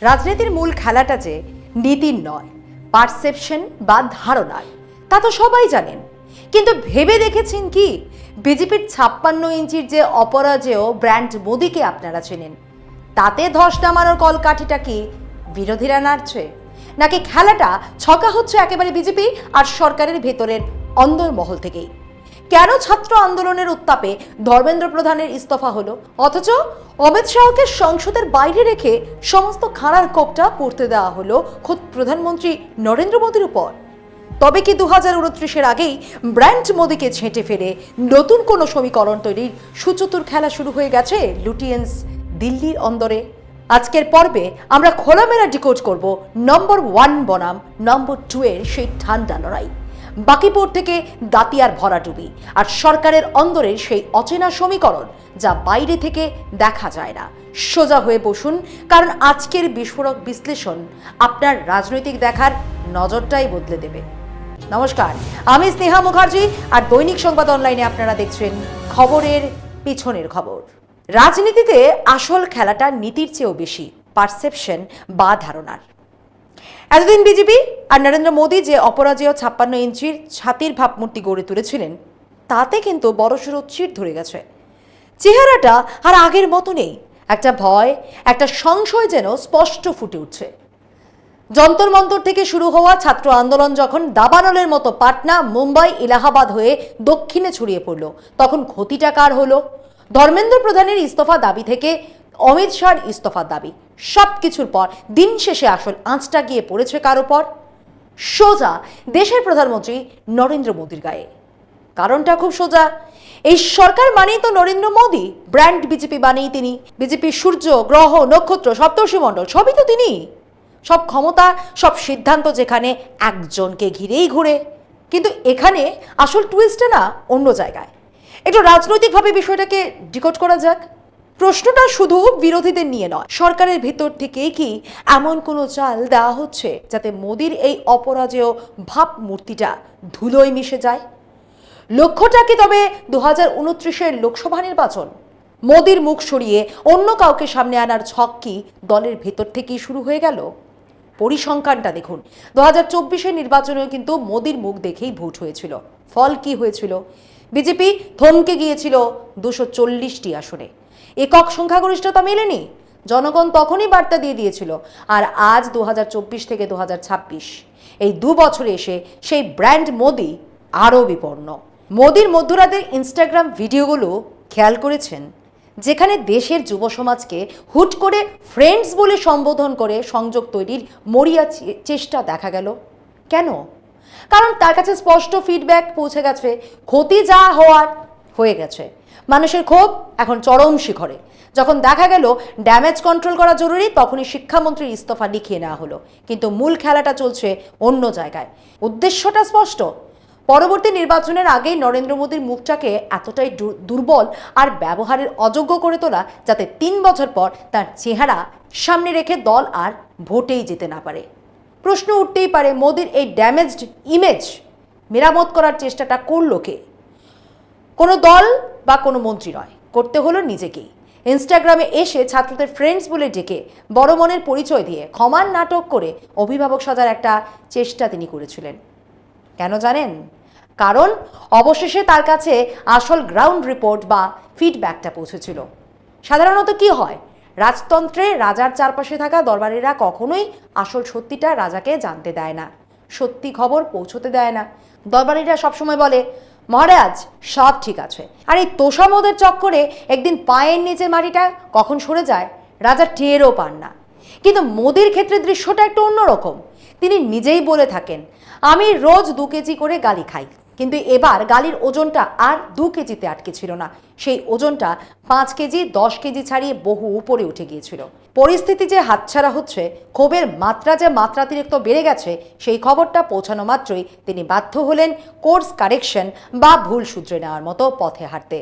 রাজনীতির মূল খেলাটা যে নীতির নয়, পারসেপশন বা ধারণার, তা তো সবাই জানেন। কিন্তু ভেবে দেখেছেন কি, বিজেপির 56 ইঞ্চির যে অপরাজেয় ব্র্যান্ড মোদিকে আপনারা চেনেন, তাতে ধস নামানোর কলকাঠিটা কি বিরোধীরা নাড়ছে, নাকি খেলাটা ছকা হচ্ছে একেবারে বিজেপি আর সরকারের ভেতরের অন্দরমহল থেকেই? কেন ছাত্র আন্দোলনের উত্তাপে ধর্মেন্দ্র প্রধানের ইস্তফা হলো, অথচ অমিত শাহকে সংসদের বাইরে রেখে সমস্ত খাড়ার কোপটা পড়তে দেওয়া হলো খোদ প্রধানমন্ত্রী নরেন্দ্র মোদীর উপর? তবে কি 2029-এর আগেই ব্র্যান্ড মোদীকে ছেঁটে ফেলে নতুন কোনো সমীকরণ তৈরির সুচতুর খেলা শুরু হয়ে গেছে লুটিয়েন্স দিল্লির অন্দরে? আজকের পর্বে আমরা খোলামেলা ডিকোড করব নম্বর 1 বনাম নম্বর 2 এর সেই ঠান্ডা লড়াই, বাকিপুর থেকে দাতিয়ার ভরাডুবি, আর সরকারের অন্দরের সেই অচেনা সমীকরণ যা বাইরে থেকে দেখা যায় না। সোজা হয়ে বসুন, কারণ আজকের বিস্ফোরক বিশ্লেষণ আপনার রাজনৈতিক দেখার নজরটাই বদলে দেবে। নমস্কার, আমি স্নেহা মুখার্জি, আর দৈনিক সংবাদ অনলাইনে আপনারা দেখছেন খবরের পিছনের খবর। রাজনীতিতে আসল খেলাটা নীতির চেয়েও বেশি পারসেপশন বা ধারণার। এতদিন বিজেপি আর নরেন্দ্র মোদী যে অপরাজেয় 56 ইঞ্চির ছাতির ভাবমূর্তি গড়ে তুলেছিলেন, তাতে কিন্তু বড়সড় চিড় ধরে গেছে। চেহারাটা আর আগের মতো নেই। একটা ভয়, একটা সংশয় যেন স্পষ্ট ফুটে উঠছে। যন্তর মন্তর থেকে শুরু হওয়া ছাত্র আন্দোলন যখন দাবানলের মতো পাটনা, মুম্বাই, এলাহাবাদ হয়ে দক্ষিণে ছড়িয়ে পড়ল, তখন ক্ষতিটা কার হলো? ধর্মেন্দ্র প্রধানের ইস্তফা দাবি থেকে অমিত শাহর ইস্তফার দাবি, সব কিছুর পর দিন শেষে আসল আঁচটা গিয়ে পড়েছে কার ওপর? সোজা দেশের প্রধানমন্ত্রী নরেন্দ্র মোদীর গায়ে। কারণটা খুব সোজা, এই সরকার মানেই তো নরেন্দ্র মোদী, ব্র্যান্ড বিজেপি মানেই তিনি। বিজেপির সূর্য, গ্রহ, নক্ষত্র, সপ্তর্ষিমণ্ডল সবই তো তিনি। সব ক্ষমতা, সব সিদ্ধান্ত যেখানে একজনকে ঘিরেই ঘুরে। কিন্তু এখানে আসল টুইস্টটা না অন্য জায়গায়। একটু রাজনৈতিকভাবে বিষয়টাকে ডিকোড করা যাক। প্রশ্নটা শুধু বিরোধীদের নিয়ে নয়, সরকারের ভেতর থেকে কি এমন কোনো চাল দেওয়া হচ্ছে যাতে মোদির এই অপরাজেয় ভাবমূর্তিটা ধুলোয় মিশে যায়? লক্ষ্যটা কি তবে 2029-এর লোকসভা নির্বাচন? মোদির মুখ সরিয়ে অন্য কাউকে সামনে আনার ছক কি দলের ভেতর থেকেই শুরু হয়ে গেল? পরিসংখ্যানটা দেখুন, 2024-এর নির্বাচনেও কিন্তু মোদির মুখ দেখেই ভোট হয়েছিল। ফল কি হয়েছিল? বিজেপি থমকে গিয়েছিল 240টি আসনে। একক সংখ্যাগরিষ্ঠতা মেলেনি। জনগণ তখনই বার্তা দিয়ে দিয়েছিল। আর আজ 2024 থেকে 2026, এই 2 বছরে এসে সেই ব্র্যান্ড মোদি আরও বিপন্ন। মোদির মধ্যরাতের ইনস্টাগ্রাম ভিডিওগুলো খেয়াল করেছেন, যেখানে দেশের যুব সমাজকে হুট করে ফ্রেন্ডস বলে সম্বোধন করে সংযোগ তৈরির মরিয়া চেষ্টা দেখা গেল। কেন? কারণ তার কাছে স্পষ্ট ফিডব্যাক পৌঁছে গেছে, ক্ষতি যা হওয়ার হয়ে গেছে। মানুষের ক্ষোভ এখন চরম শিখরে। যখন দেখা গেল ড্যামেজ কন্ট্রোল করা জরুরি, তখনই শিক্ষামন্ত্রীর ইস্তফা লিখিয়ে নেওয়া হলো। কিন্তু মূল খেলাটা চলছে অন্য জায়গায়। উদ্দেশ্যটা স্পষ্ট, পরবর্তী নির্বাচনের আগেই নরেন্দ্র মোদীর মুখটাকে এতটাই দুর্বল আর ব্যবহারের অযোগ্য করে তোলা, যাতে 3 বছর পর তার চেহারা সামনে রেখে দল আর ভোটেই যেতে না পারে। প্রশ্ন উঠতেই পারে, মোদীর এই ড্যামেজড ইমেজ মেরামত করার চেষ্টাটা করলো কে? কোনো দল বা কোনো মন্ত্রী নয়, করতে হলো নিজেকেই। ইনস্টাগ্রামে এসে ছাত্রদের ফ্রেন্ডস বলে ডেকে বড় মনের পরিচয় দিয়ে ক্ষমার নাটক করে অভিভাবক সাজার একটা চেষ্টা তিনি করেছিলেন। কেন জানেন? কারণ অবশেষে তার কাছে আসল গ্রাউন্ড রিপোর্ট বা ফিডব্যাকটা পৌঁছেছিল। সাধারণত কি হয়, রাজতন্ত্রে রাজার চারপাশে থাকা দরবারিরা কখনোই আসল সত্যিটা রাজাকে জানতে দেয় না, সত্যি খবর পৌঁছতে দেয় না। দরবারিরা সবসময় বলে, মহারাজ সব ঠিক আছে। আর এই তোষামোদের চক্করে একদিন পায়ের নিচে মাটিটা কখন সরে যায় রাজা টেরও পান না। কিন্তু মোদির ক্ষেত্রে দৃশ্যটা একটু অন্যরকম। তিনি নিজেই বলে থাকেন, আমি রোজ 2 কেজি করে গালি খাই। কিন্তু এবার গালির ওজনটা আর 2 কেজিতে আটকে ছিল না, সেই ওজনটা 5 কেজি 10 কেজি ছাড়িয়ে বহু উপরে উঠে গিয়েছিল। পরিস্থিতি যে হাতছাড়া হচ্ছে, ক্ষোভের মাত্রা যে মাত্রাতিরিক্ত বেড়ে গেছে, সেই খবরটা পৌঁছানো মাত্রই তিনি বাধ্য হলেন কোর্স কারেকশন বা ভুল শুধরে নেওয়ার মতো পথে হাঁটতে।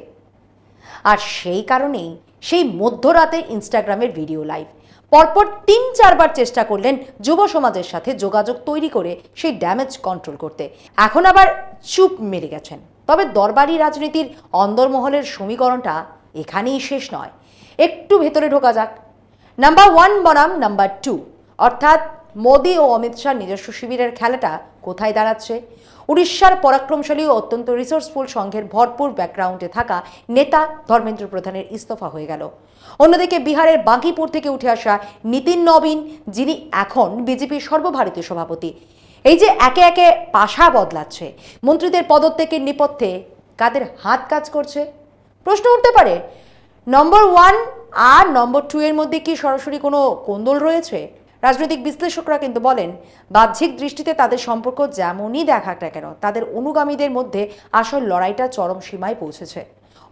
আর সেই কারণেই সেই মধ্যরাতে ইনস্টাগ্রামের ভিডিও লাইভ। পরপর 3-4 বার চেষ্টা করলেন যুব সমাজের সাথে যোগাযোগ তৈরি করে সেই ড্যামেজ কন্ট্রোল করতে। এখন আবার চুপ মেরে গেছেন। তবে দরবারি রাজনীতির অন্দরমহলের সমীকরণটা এখানেই শেষ নয়, একটু ভেতরে ঢোকা যাক। নাম্বার 1 বনাম নাম্বার 2, অর্থাৎ মোদি ও অমিত শাহ নিজস্ব শিবিরের খেলাটা কোথায় দাঁড়াচ্ছে? উড়িষ্যার পরাক্রমশালী ও অত্যন্ত রিসোর্সফুল সংঘের ভরপুর ব্যাকগ্রাউন্ডে থাকা নেতা ধর্মেন্দ্র প্রধানের ইস্তফা হয়ে গেল। অন্যদিকে বিহারের বাঁকিপুর থেকে উঠে আসা নীতিন নবীন, যিনি এখন বিজেপির সর্বভারতীয় সভাপতি, এই যে একে একে পাশা বদলাচ্ছে, মন্ত্রীদের পদত্যাগের নেপথ্যে কাদের হাত কাজ করছে? প্রশ্ন উঠতে পারে, নম্বর 1 আর নম্বর 2 এর মধ্যে কি সরাসরি কোনো কোন্দল রয়েছে? রাজনৈতিক বিশ্লেষকরা কিন্তু বলেন, বাহ্যিক দৃষ্টিতে তাদের সম্পর্ক যেমনই দেখাক না কেন, তাদের অনুগামীদের মধ্যে আসল লড়াইটা চরম সীমায় পৌঁছেছে।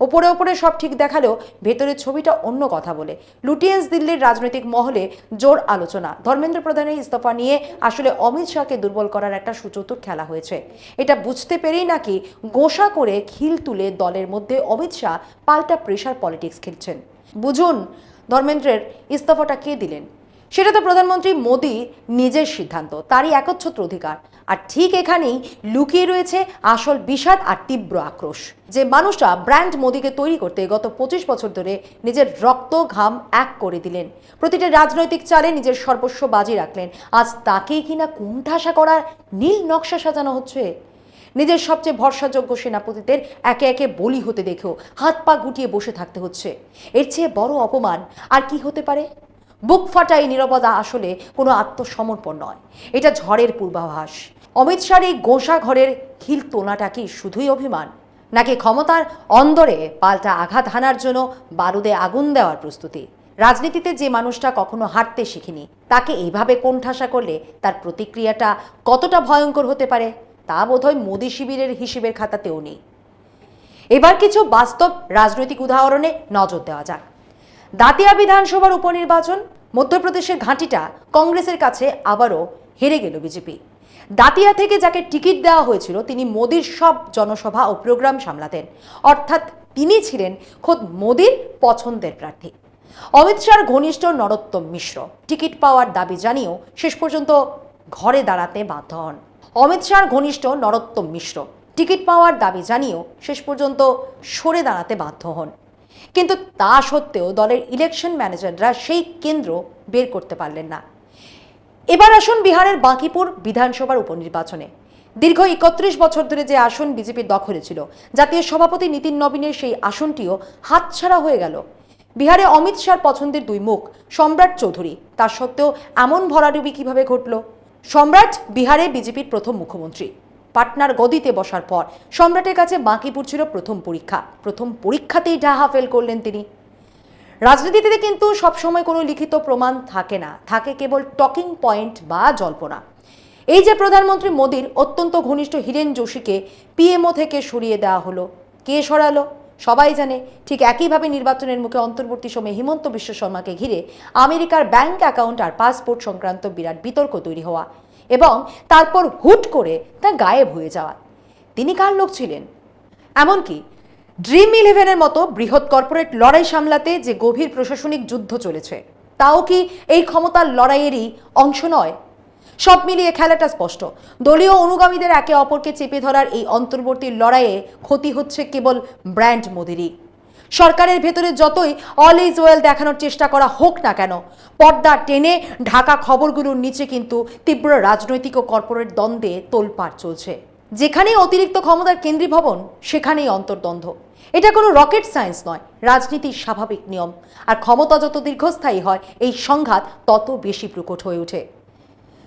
ওপরে ওপরে সব ঠিক দেখালেও ভেতরের ছবিটা অন্য কথা বলে। লুটিয়েন্স দিল্লির রাজনৈতিক মহলে জোর আলোচনা, ধর্মেন্দ্র প্রধানের ইস্তফা নিয়ে আসলে অমিত শাহকে দুর্বল করার একটা সুচতুর খেলা হয়েছে। এটা বুঝতে পেরেই নাকি গোঁসা করে খিল তুলে দলের মধ্যে অমিত শাহ পাল্টা প্রেশার পলিটিক্স খেলছেন। বুঝুন, ধর্মেন্দ্রের ইস্তফাটা কে দিলেন? সেটা তো প্রধানমন্ত্রী মোদি নিজের সিদ্ধান্ত, তারই একচ্ছত্র অধিকার। আর ঠিক এখানেই লুকিয়ে রয়েছে আসল বিষাদ আর তীব্র আক্রোশ। যে মানুষটা ব্র্যান্ড মোদিকে তৈরি করতে গত 25 বছর ধরে নিজের রক্ত ঘাম এক করে দিলেন, প্রতিটা রাজনৈতিক চালে নিজের সর্বস্ব বাজি রাখলেন, আজ তাকেই কিনা কোণঠাসা করার নীল নকশা সাজানো হচ্ছে। নিজের সবচেয়ে ভরসাযোগ্য সেনাপতিদের একে একে বলি হতে দেখেও হাত পা গুটিয়ে বসে থাকতে হচ্ছে। এর চেয়ে বড় অপমান আর কি হতে পারে? বুক ফাটা এই নীরবতা আসলে কোনো আত্মসমর্পণ নয়, এটা ঝড়ের পূর্বাভাস। অমিত শাহর এই গোঁসা ঘরের খিল তোলাটা কি শুধুই অভিমান, নাকি ক্ষমতার অন্দরে পাল্টা আঘাত হানার জন্য বারুদে আগুন দেওয়ার প্রস্তুতি? রাজনীতিতে যে মানুষটা কখনো হাঁটতে শিখেনি, তাকে এইভাবে কোণঠাসা করলে তার প্রতিক্রিয়াটা কতটা ভয়ঙ্কর হতে পারে তা বোধহয় মোদি শিবিরের হিসেবের খাতাতেও নেই। এবার কিছু বাস্তব রাজনৈতিক উদাহরণে নজর দেওয়া যাক। দাতিয়া বিধানসভার উপনির্বাচন, মধ্যপ্রদেশের ঘাঁটিটা কংগ্রেসের কাছে আবারও হেরে গেল বিজেপি। দাতিয়া থেকে যাকে টিকিট দেওয়া হয়েছিল তিনি মোদির সব জনসভা ও প্রোগ্রাম সামলাতেন, অর্থাৎ তিনি ছিলেন খোদ মোদির পছন্দের প্রার্থী। অমিত শাহর ঘনিষ্ঠ নরোত্তম মিশ্র টিকিট পাওয়ার দাবি জানিয়েও শেষ পর্যন্ত ঘরে দাঁড়াতে বাধ্য হন। অমিত শাহর ঘনিষ্ঠ নরোত্তম মিশ্র টিকিট পাওয়ার দাবি জানিয়েও শেষ পর্যন্ত সরে দাঁড়াতে বাধ্য হন। কিন্তু তা সত্ত্বেও দলের ইলেকশন ম্যানেজাররা সেই কেন্দ্র বের করতে পারলেন না। এবার আসুন বিহারের বাঁকিপুর বিধানসভার উপনির্বাচনে। দীর্ঘ 31 বছর ধরে যে আসন বিজেপির দখলে ছিল, জাতীয় সভাপতি নীতিন নবীনের সেই আসনটিও হাতছাড়া হয়ে গেল। বিহারে অমিত শাহর পছন্দের দুই মুখ, সম্রাট চৌধুরী, তা সত্ত্বেও এমন ভরাডুবি কিভাবে ঘটল? সম্রাট বিহারে বিজেপির প্রথম মুখ্যমন্ত্রী। পাটনার গদিতে বসার পর সম্রাটের কাছে বাঁকিপুর ছিল প্রথম পরীক্ষা। প্রথম পরীক্ষাতেই ডাহা ফেল করলেন তিনি। রাজনীতিতে কিন্তু সবসময় কোনো লিখিত প্রমাণ থাকে না, থাকে কেবল টকিং পয়েন্ট বা জল্পনা। এই যে প্রধানমন্ত্রী মোদির অত্যন্ত ঘনিষ্ঠ হিরেন যোশীকে পিএমও থেকে সরিয়ে দেওয়া হলো, কে সরালো সবাই জানে। ঠিক একইভাবে নির্বাচনের মুখে অন্তর্বর্তী সময়ে হিমন্ত বিশ্ব শর্মাকে ঘিরে আমেরিকার ব্যাংক অ্যাকাউন্ট আর পাসপোর্ট সংক্রান্ত বিরাট বিতর্ক তৈরি হওয়া এবং তারপর হুট করে তা গায়েব হয়ে যাওয়া। তিনি কার লোক ছিলেন? এমনকি ড্রিম ইলেভেনের মতো বৃহৎ কর্পোরেট লড়াই সামলাতে যে গভীর প্রশাসনিক যুদ্ধ চলেছে, তাও কি এই ক্ষমতার লড়াইয়েরই অংশ নয়? সব মিলিয়ে খেলাটা স্পষ্ট। দলীয় অনুগামীদের একে অপরকে চেপে ধরার এই অন্তর্বর্তী লড়াইয়ে ক্ষতি হচ্ছে কেবল ব্র্যান্ড মোদিরই। সরকারের ভেতরে যতই অল ইজ ওয়েল দেখানোর চেষ্টা করা হোক না কেন, পর্দা টেনে ঢাকা খবরগুলোর নিচে কিন্তু তীব্র রাজনৈতিক ও কর্পোরেট দ্বন্দ্বে তোলপাড় চলছে। যেখানেই অতিরিক্ত ক্ষমতার কেন্দ্রীভবন, সেখানেই অন্তর্দ্বন্দ্ব। এটা কোনো রকেট সায়েন্স নয়, রাজনীতির স্বাভাবিক নিয়ম। আর ক্ষমতা যত দীর্ঘস্থায়ী হয়, এই সংঘাত তত বেশি প্রকট হয়ে ওঠে।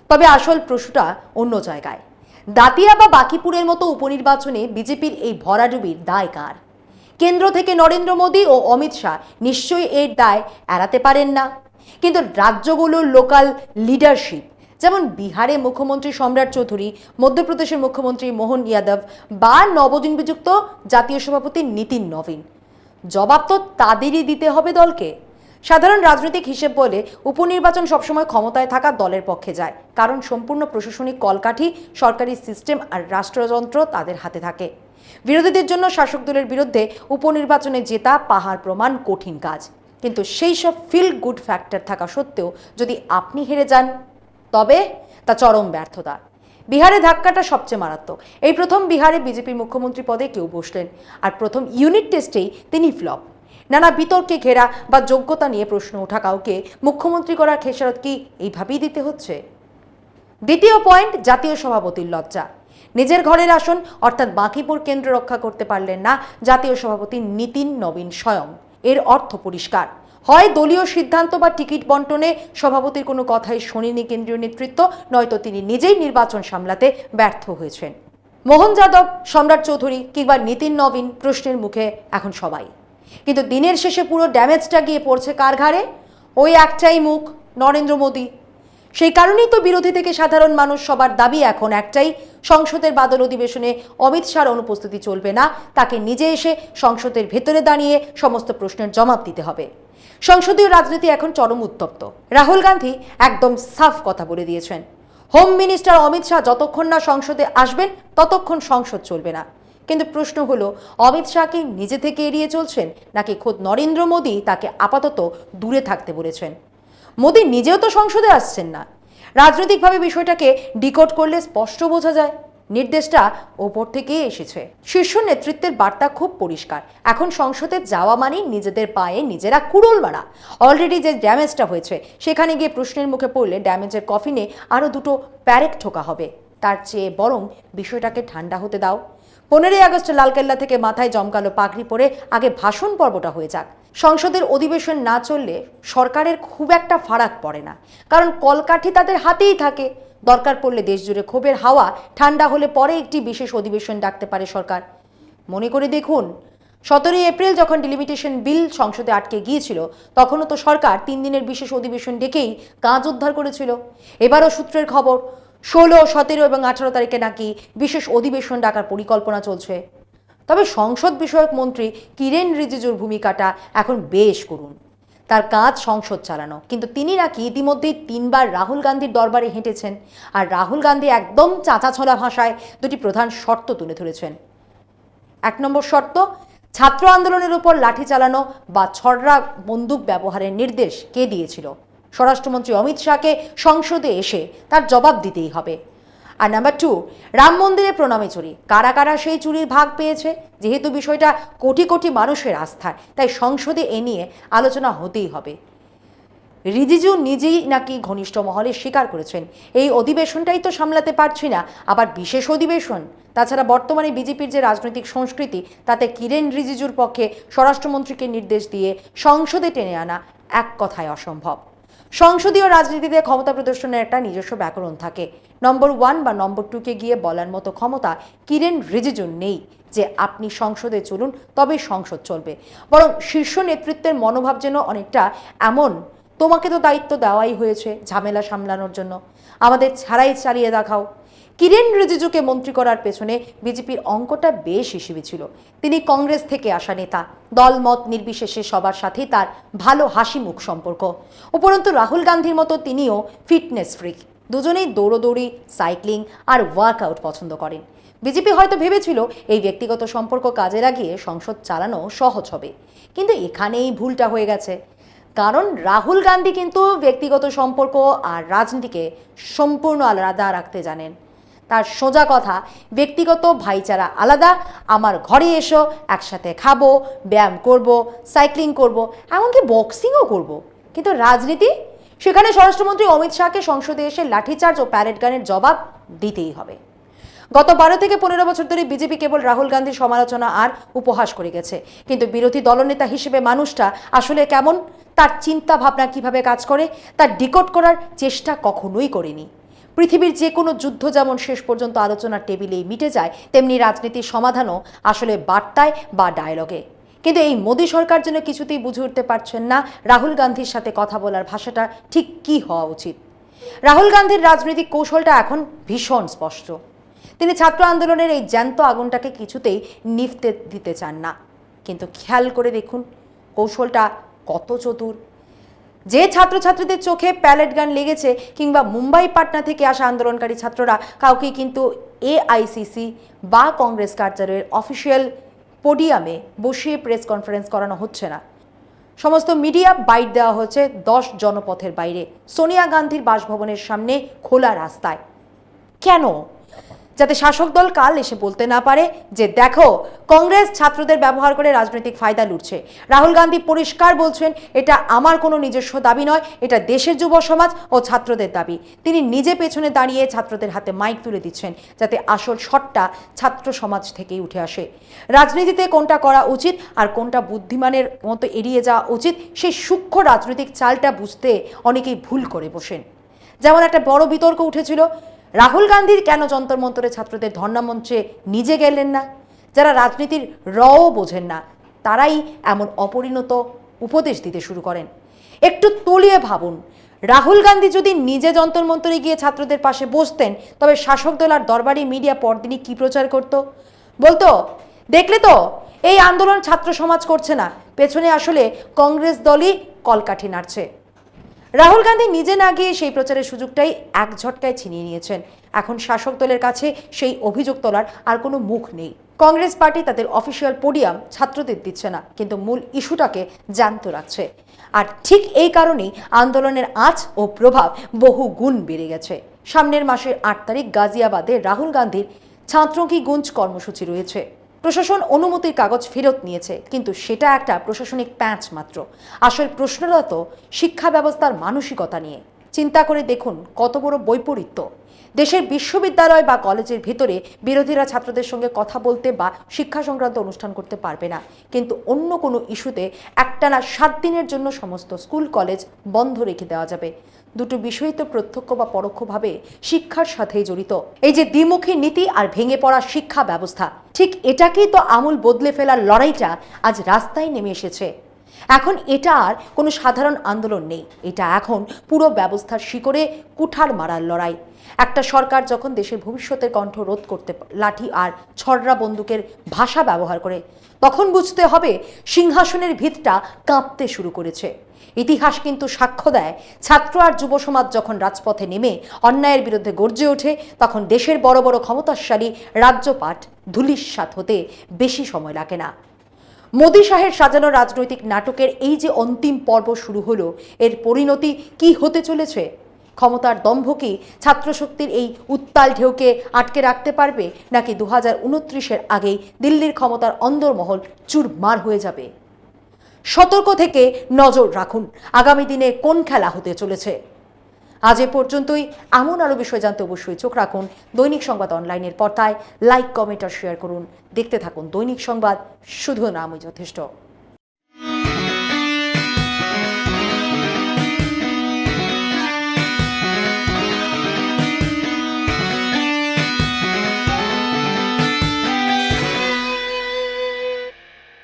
তবে আসল প্রশ্নটা অন্য জায়গায়। দাতিয়া বা বাঁকিপুরের মতো উপনির্বাচনে বিজেপির এই ভরাডুবির দায় কার? কেন্দ্র থেকে নরেন্দ্র মোদী ও অমিত শাহ নিশ্চয়ই এর দায় এড়াতে পারেন না, কিন্তু রাজ্যগুলোর লোকাল লিডারশিপ, যেমন বিহারে মুখ্যমন্ত্রী সম্রাট চৌধুরী, মধ্যপ্রদেশের মুখ্যমন্ত্রী মোহন যাদব বা নবনিযুক্ত জাতীয় সভাপতি নীতিন নবীন, জবাব তো তাদেরই দিতে হবে দলকে। সাধারণ রাজনৈতিক হিসেব বলে উপনির্বাচন সবসময় ক্ষমতায় থাকা দলের পক্ষে যায়, কারণ সম্পূর্ণ প্রশাসনিক কলকাঠি, সরকারি সিস্টেম আর রাষ্ট্রযন্ত্র তাদের হাতে থাকে। বিরোধীদের জন্য শাসক দলের বিরুদ্ধে উপনির্বাচনে জেতা পাহাড় প্রমাণ কঠিন কাজ। কিন্তু সেই সব ফিল গুড ফ্যাক্টর থাকা সত্ত্বেও যদি আপনি হেরে যান, তবে তা চরম ব্যর্থতা। বিহারে ধাক্কাটা সবচেয়ে মারাত্মক। এই প্রথম বিহারে বিজেপির মুখ্যমন্ত্রী পদে কেউ বসলেন, আর প্রথম ইউনিট টেস্টেই তিনি ফ্লপ। নানা বিতর্কে ঘেরা বা যোগ্যতা নিয়ে প্রশ্ন ওঠা কাউকে মুখ্যমন্ত্রী করার খেসারত কি এইভাবেই দিতে হচ্ছে? দ্বিতীয় পয়েন্ট, জাতীয় সভাপতির লজ্জা। নিজের ঘরের আসন অর্থাৎ বাঁকিপুর কেন্দ্র রক্ষা করতে পারলেন না জাতীয় সভাপতি নীতিন নবীন স্বয়ং। এর অর্থ পরিষ্কার, হয় দলীয় সিদ্ধান্ত বা টিকিট বন্টনে সভাপতির কোনো কথাই শোনেনি কেন্দ্রীয় নেতৃত্ব, নয়তো তিনি নিজেই নির্বাচন সামলাতে ব্যর্থ হয়েছেন। মোহন যাদব, সম্রাট চৌধুরী কিংবা নীতিন নবীন প্রশ্নের মুখে এখন সবাই। কিন্তু দিনের শেষে পুরো ড্যামেজটা গিয়ে পড়ছে কার ঘাড়ে? ওই একটাই মুখ, নরেন্দ্র মোদী। সেই কারণেই তো বিরোধী থেকে সাধারণ মানুষ সবার দাবি এখন একটাই, সংসদের বাদল অধিবেশনে অমিত শাহর অনুপস্থিতি চলবে না, তাকে নিজে এসে সংসদের ভেতরে দাঁড়িয়ে সমস্ত প্রশ্নের জবাব দিতে হবে। সংসদীয় রাজনীতি এখন চরম উত্তপ্ত। রাহুল গান্ধী একদম সাফ কথা বলে দিয়েছেন, হোম মিনিস্টার অমিত শাহ যতক্ষণ না সংসদে আসবেন ততক্ষণ সংসদ চলবে না। কিন্তু প্রশ্ন হলো, অমিত শাহ কি নিজে থেকে এড়িয়ে চলছেন, নাকি খোদ নরেন্দ্র মোদী তাকে আপাতত দূরে থাকতে বলেছেন? মোদী নিজেও তো সংসদে আসছেন না। রাজনৈতিকভাবে বিষয়টাকে ডিকোড করলে স্পষ্ট বোঝা যায় নির্দেশটা ওপর থেকেই এসেছে। শীর্ষ নেতৃত্বের বার্তা খুব পরিষ্কার, এখন সংসদে যাওয়া মানেই নিজেদের পায়ে নিজেরা কুড়োল মারা। অলরেডি যে ড্যামেজটা হয়েছে সেখানে গিয়ে প্রশ্নের মুখে পড়লে ড্যামেজের কফিনে আরও দুটো প্যারেক ঠোকা হবে। তার চেয়ে বরং বিষয়টাকে ঠান্ডা হতে দাও। 15ই আগস্ট লালকেল্লা থেকে মাথায় জমকালো পাগড়ি পরে আগে ভাষণ পর্বটা হয়ে যাক। সংসদের অধিবেশন না চললে সরকারের খুব একটা ফারাক পড়ে না, কারণ কলকাঠি তাদের হাতেই থাকে। দরকার পড়লে দেশ জুড়ে ক্ষোভের হাওয়া ঠান্ডা হলে পরে একটি বিশেষ অধিবেশন ডাকতে পারে সরকার। মনে করে দেখুন, 17ই এপ্রিল যখন ডিলিমিটেশন বিল সংসদে আটকে গিয়েছিল, তখনও তো সরকার 3 দিনের বিশেষ অধিবেশন ডেকেই কাজ উদ্ধার করেছিল। এবারও সূত্রের খবর 16, 17 এবং 18 তারিখে নাকি বিশেষ অধিবেশন ডাকার পরিকল্পনা চলছে। তবে সংসদ বিষয়ক মন্ত্রী কিরেন রিজিজুর ভূমিকাটা এখন বেশ করুন। তার কাজ সংসদ চালানো, কিন্তু তিনি নাকি ইতিমধ্যেই 3 বার রাহুল গান্ধীর দরবারে হেঁটেছেন। আর রাহুল গান্ধী একদম চাঁচাছোলা ভাষায় দুটি প্রধান শর্ত তুলে ধরেছেন। 1 নম্বর শর্ত, ছাত্র আন্দোলনের উপর লাঠি চালানো বা ছড়রা বন্দুক ব্যবহারের নির্দেশ কে দিয়েছিল? স্বরাষ্ট্রমন্ত্রী অমিত শাহকে সংসদে এসে তার জবাব দিতেই হবে। আর নাম্বার 2, রাম মন্দিরে প্রণামী চুরি, কারা কারা সেই চুরির ভাগ পেয়েছে? যেহেতু বিষয়টা কোটি কোটি মানুষের আস্থার, তাই সংসদে এ নিয়ে আলোচনা হতেই হবে। রিজিজু নিজেই নাকি ঘনিষ্ঠ মহলে স্বীকার করেছেন, এই অধিবেশনটাই তো সামলাতে পারছি না, আবার বিশেষ অধিবেশন। তাছাড়া বর্তমানে বিজেপির যে রাজনৈতিক সংস্কৃতি, তাতে কিরেন রিজিজুর পক্ষে স্বরাষ্ট্রমন্ত্রীকে নির্দেশ দিয়ে সংসদে টেনে আনা এক কথায় অসম্ভব। সংসদীয় রাজনীতিতে ক্ষমতা প্রদর্শনের একটা নিজস্ব ব্যাকরণ থাকে। নম্বর 1 বা নম্বর 2কে গিয়ে বলার মতো ক্ষমতা কিরেন রিজিজুর নেই যে আপনি সংসদে চলুন তবেই সংসদ চলবে। বরং শীর্ষ নেতৃত্বের মনোভাব যেন অনেকটা এমন, তোমাকে তো দায়িত্ব দেওয়াই হয়েছে ঝামেলা সামলানোর জন্য, আমাদের ছাড়াই চালিয়ে দেখাও। কিরেন রিজিজুকে মন্ত্রী করার পেছনে বিজেপির অঙ্কটা বেশ হিসেবে ছিল। তিনি কংগ্রেস থেকে আসা নেতা, দলমত নির্বিশেষে সবার সাথেই তার ভালো হাসি মুখ সম্পর্ক। উপরন্তু রাহুল গান্ধীর মতো তিনিও ফিটনেস ফ্রিক, দুজনেই দৌড়োদৌড়ি, সাইক্লিং আর ওয়ার্কআউট পছন্দ করেন। বিজেপি হয়তো ভেবেছিল এই ব্যক্তিগত সম্পর্ক কাজে লাগিয়ে সংসদ চালানো সহজ হবে, কিন্তু এখানেই ভুলটা হয়ে গেছে। কারণ রাহুল গান্ধী কিন্তু ব্যক্তিগত সম্পর্ক আর রাজনীতিকে সম্পূর্ণ আলাদা রাখতে জানেন। তার সোজা কথা, ব্যক্তিগত ভাইচারা আলাদা, আমার ঘরে এসো, একসাথে খাবো, ব্যায়াম করব, সাইক্লিং করব, এমনকি বক্সিংও করব। কিন্তু রাজনীতি, সেখানে স্বরাষ্ট্রমন্ত্রী অমিত শাহকে সংসদে এসে লাঠিচার্জ ও প্যারেড গানের জবাব দিতেই হবে। গত 12 থেকে 15 বছর ধরে বিজেপি কেবল রাহুল গান্ধীর সমালোচনা আর উপহাস করে গেছে, কিন্তু বিরোধী দলনেতা হিসেবে মানুষটা আসলে কেমন, তার চিন্তা ভাবনা কিভাবে কাজ করে, তার ডিকোড করার চেষ্টা কখনোই করেনি। পৃথিবীর যে কোনো যুদ্ধ যেমন শেষ পর্যন্ত আলোচনার টেবিলেই মিটে যায়, তেমনি রাজনীতির সমাধানও আসলে বার্তায় বা ডায়লগে। কিন্তু এই মোদী সরকার যেন কিছুতেই বুঝে উঠতে পারছেন না রাহুল গান্ধীর সাথে কথা বলার ভাষাটা ঠিক কী হওয়া উচিত। রাহুল গান্ধীর রাজনৈতিক কৌশলটা এখন ভীষণ স্পষ্ট। তিনি ছাত্র আন্দোলনের এই জ্যান্ত আগুনটাকে কিছুতেই নিভতে দিতে চান না। কিন্তু খেয়াল করে দেখুন কৌশলটা কত চতুর। যে ছাত্রছাত্রীদের চোখে প্যালেট গান লেগেছে কিংবা মুম্বাই পাটনা থেকে আসা আন্দোলনকারী ছাত্ররা কাউকে কিন্তু এআইসিসি বা কংগ্রেস কার্যালয়ের অফিসিয়াল পোডিয়ামে বসিয়ে প্রেস কনফারেন্স করানো হচ্ছে না। সমস্ত মিডিয়া বাইট দেওয়া হচ্ছে 10 জনপথের বাইরে, সোনিয়া গান্ধীর বাসভবনের সামনে খোলা রাস্তায়। কেন? যাতে শাসক দল কাল এসে বলতে না পারে যে দেখো কংগ্রেস ছাত্রদের ব্যবহার করে রাজনৈতিক ফায়দা লুটছে। রাহুল গান্ধী পরিষ্কার বলছেন এটা আমার কোনো নিজস্ব দাবি নয়, এটা দেশের যুব সমাজ ও ছাত্রদের দাবি। তিনি নিজে পেছনে দাঁড়িয়ে ছাত্রদের হাতে মাইক তুলে দিচ্ছেন যাতে আসল শটটা ছাত্র সমাজ থেকেই উঠে আসে। রাজনীতিতে কোনটা করা উচিত আর কোনটা বুদ্ধিমানের মতো এড়িয়ে যাওয়া উচিত সেই সূক্ষ্ম রাজনৈতিক চালটা বুঝতে অনেকেই ভুল করে বসেন। যেমন একটা বড় বিতর্ক উঠেছিল, রাহুল গান্ধীর কেন যন্তর মন্তরে ছাত্রদের ধর্ণা মঞ্চে নিজে গেলেন না। যারা রাজনীতির রও বোঝেন না তারাই এমন অপরিণত উপদেশ দিতে শুরু করেন। একটু তলিয়ে ভাবুন, রাহুল গান্ধী যদি নিজে যন্তর মন্তরে গিয়ে ছাত্রদের পাশে বসতেন তবে শাসক দল আর দরবারি মিডিয়া পরদিনই কি প্রচার করত? বলতো দেখলে তো এই আন্দোলন ছাত্র সমাজ করছে না, পেছনে আসলে কংগ্রেস দলই কলকাঠি নাড়ছে। রাহুল গান্ধী নিজে না গিয়ে সেই প্রচারের সুযোগটাই এক ঝটকায় ছিনিয়ে নিয়েছেন। এখন শাসক দলের কাছে সেই অভিযোগ তোলার আর কোনো মুখ নেই। কংগ্রেস পার্টি তাদের অফিসিয়াল পোডিয়াম ছাত্রদের দিচ্ছে না, কিন্তু মূল ইস্যুটাকে জ্যান্ত রাখছে। আর ঠিক এই কারণেই আন্দোলনের আঁচ ও প্রভাব বহু গুণ বেড়ে গেছে। সামনের মাসের 8 তারিখ গাজিয়াবাদে রাহুল গান্ধীর ছাত্রকি গুঞ্জ কর্মসূচি রয়েছে। প্রশাসন অনুমতির কাগজ ফেরত নিয়েছে, কিন্তু সেটা একটা প্রশাসনিক প্যাঁচ মাত্র। আসল প্রশ্নটা তো শিক্ষা ব্যবস্থার মানসিকতা নিয়ে। চিন্তা করে দেখুন কত বড় বৈপরীত্য। দেশের বিশ্ববিদ্যালয় বা কলেজের ভিতরে বিরোধীরা ছাত্রদের সঙ্গে কথা বলতে বা শিক্ষা সংক্রান্ত অনুষ্ঠান করতে পারবে না, কিন্তু অন্য কোনো ইস্যুতে একটানা 7 দিনের জন্য সমস্ত স্কুল কলেজ বন্ধ রেখে দেওয়া যাবে। দুটো বিষয় তো প্রত্যক্ষ বা পরোক্ষভাবে শিক্ষার সাথেই জড়িত। এই যে দ্বিমুখী নীতি আর ভেঙে পড়া শিক্ষা ব্যবস্থা, ঠিক এটাকেই তো আমূল বদলে ফেলার লড়াইটা আজ রাস্তায় নেমে এসেছে। এখন এটা আর কোনো সাধারণ আন্দোলন নেই, এটা এখন পুরো ব্যবস্থার শিকড়ে কুঠার মারার লড়াই। একটা সরকার যখন দেশের ভবিষ্যতের কণ্ঠ রোধ করতে লাঠি আর ছড়রা বন্দুকের ভাষা ব্যবহার করে, তখন বুঝতে হবে সিংহাসনের ভিতটা কাঁপতে শুরু করেছে। ইতিহাস কিন্তু সাক্ষ্য দেয়, ছাত্র আর যুব সমাজ যখন রাজপথে নেমে অন্যায়ের বিরুদ্ধে গর্জে ওঠে, তখন দেশের বড় বড় ক্ষমতাশালী রাজ্যপাট ধূলিসাৎ হতে বেশি সময় লাগে না। মোদি শাহের সাজানো রাজনৈতিক নাটকের এই যে অন্তিম পর্ব শুরু হলো, এর পরিণতি কি হতে চলেছে? ক্ষমতার দম্ভ কি ছাত্রশক্তির এই উত্তাল ঢেউকে আটকে রাখতে পারবে, নাকি 2029-এর আগেই দিল্লির ক্ষমতার অন্দরমহল চুরমার হয়ে যাবে? সতর্ক থেকে নজর রাখুন আগামী দিনে কোন খেলা হতে চলেছে। আজ এ পর্যন্তই। এমন আরও বিষয় জানতে অবশ্যই চোখ রাখুন দৈনিক সংবাদ অনলাইনের পর্দায়। লাইক, কমেন্ট আর শেয়ার করুন। দেখতে থাকুন দৈনিক সংবাদ, শুধু নামই যথেষ্ট।